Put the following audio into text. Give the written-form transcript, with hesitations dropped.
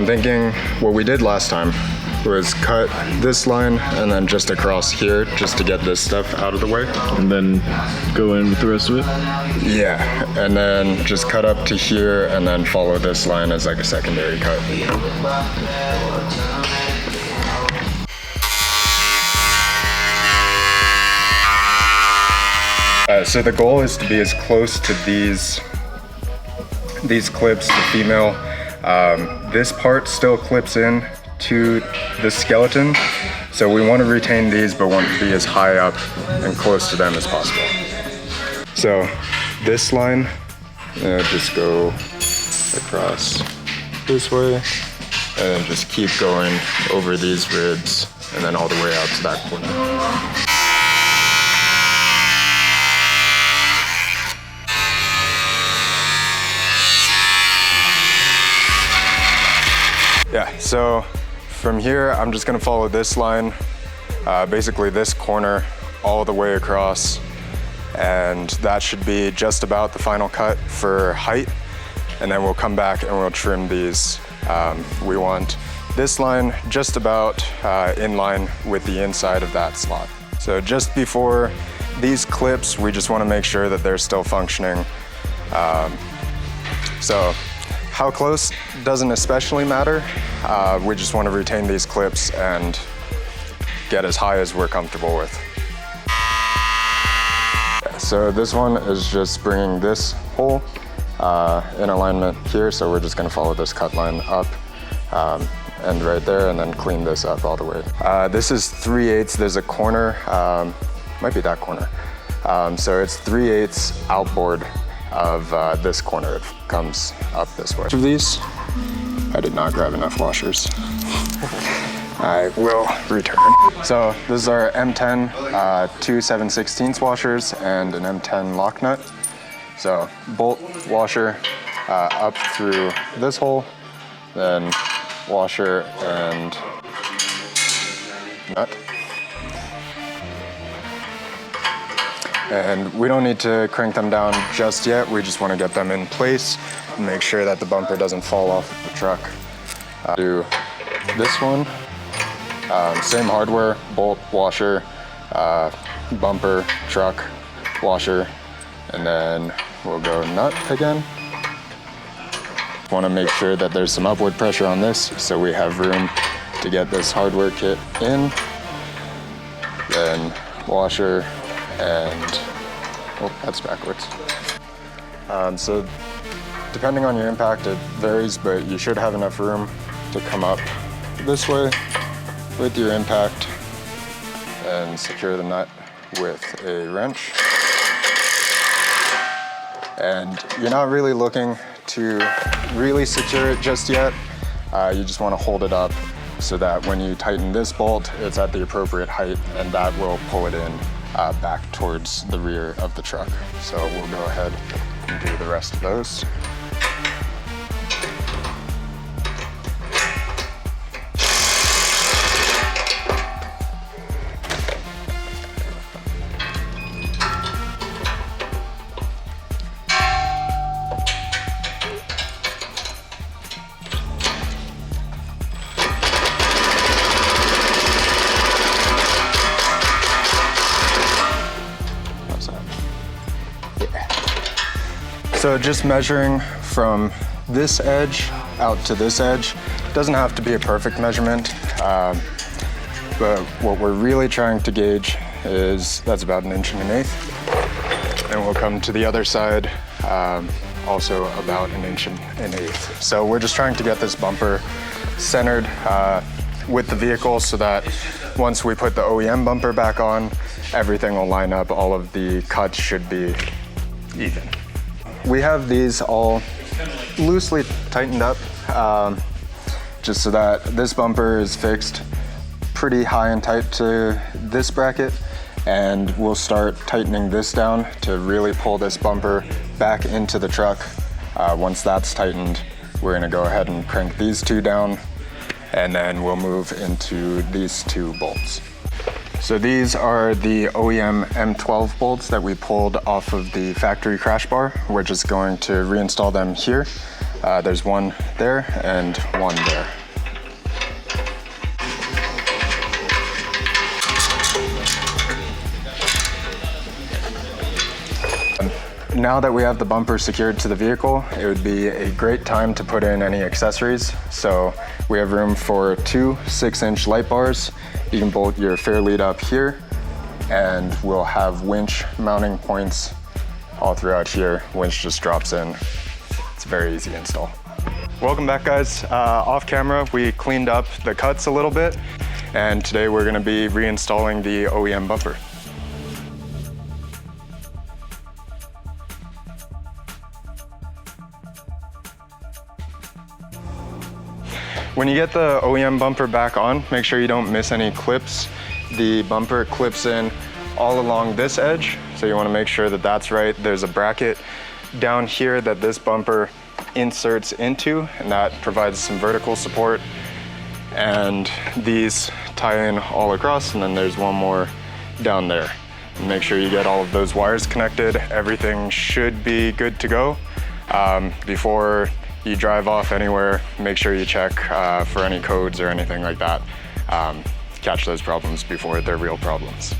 thinking what we did last time was cut this line and then just across here just to get this stuff out of the way. And then go in with the rest of it? Yeah, and then just cut up to here and then follow this line as like a secondary cut. So the goal is to be as close to these clips, the female. This part still clips in to the skeleton, so we want to retain these but want to be as high up and close to them as possible. So this line, just go across this way and then just keep going over these ribs and then all the way out to that corner. Yeah, so from here, I'm just gonna follow this line, basically this corner all the way across, and that should be just about the final cut for height, and then we'll come back and we'll trim these. We want this line just about in line with the inside of that slot. So just before these clips, we just wanna make sure that they're still functioning. So how close doesn't especially matter. We just want to retain these clips and get as high as we're comfortable with. So this one is just bringing this hole in alignment here, so we're just going to follow this cut line up and right there, and then clean this up all the way. This is 3/8. There's a corner, might be that corner. So it's 3/8 outboard of this corner. It comes up this way. Of these, I did not grab enough washers. I will return. So this is our M10 2 7/16 washers and an M10 lock nut. So bolt washer up through this hole, then washer and nut. And we don't need to crank them down just yet. We just want to get them in place and make sure that the bumper doesn't fall off the truck. Do this one, same hardware, bolt, washer, bumper, truck, washer, and then we'll go nut again. Want to make sure that there's some upward pressure on this so we have room to get this hardware kit in. Then washer, and oh, that's backwards. So depending on your impact, it varies, but you should have enough room to come up this way with your impact and secure the nut with a wrench. And you're not really looking to really secure it just yet. You just want to hold it up so that when you tighten this bolt, it's at the appropriate height, and that will pull it in back towards the rear of the truck. So we'll go ahead and do the rest of those. So just measuring from this edge out to this edge, doesn't have to be a perfect measurement, but what we're really trying to gauge is that's about 1 1/8 inches. And we'll come to the other side, also about 1 1/8 inches. So we're just trying to get this bumper centered with the vehicle so that once we put the OEM bumper back on, everything will line up. All of the cuts should be even. We have these all loosely tightened up, just so that this bumper is fixed pretty high and tight to this bracket, and we'll start tightening this down to really pull this bumper back into the truck. Once that's tightened, we're gonna go ahead and crank these two down, and then we'll move into these two bolts. So these are the OEM M12 bolts that we pulled off of the factory crash bar. We're just going to reinstall them here. There's one there and one there. Now that we have the bumper secured to the vehicle, it would be a great time to put in any accessories. So we have room for 2 6-inch light bars. You can bolt your fair lead up here, and we'll have winch mounting points all throughout here. Winch just drops in. It's a very easy install. Welcome back, guys. Off camera, we cleaned up the cuts a little bit, and today we're gonna be reinstalling the OEM bumper. When you get the OEM bumper back on, make sure you don't miss any clips. The bumper clips in all along this edge, so you want to make sure that that's right. There's a bracket down here that this bumper inserts into, and that provides some vertical support. And these tie in all across, and then there's one more down there. And make sure you get all of those wires connected. Everything should be good to go. Before you drive off anywhere, make sure you check for any codes or anything like that. Catch those problems before they're real problems.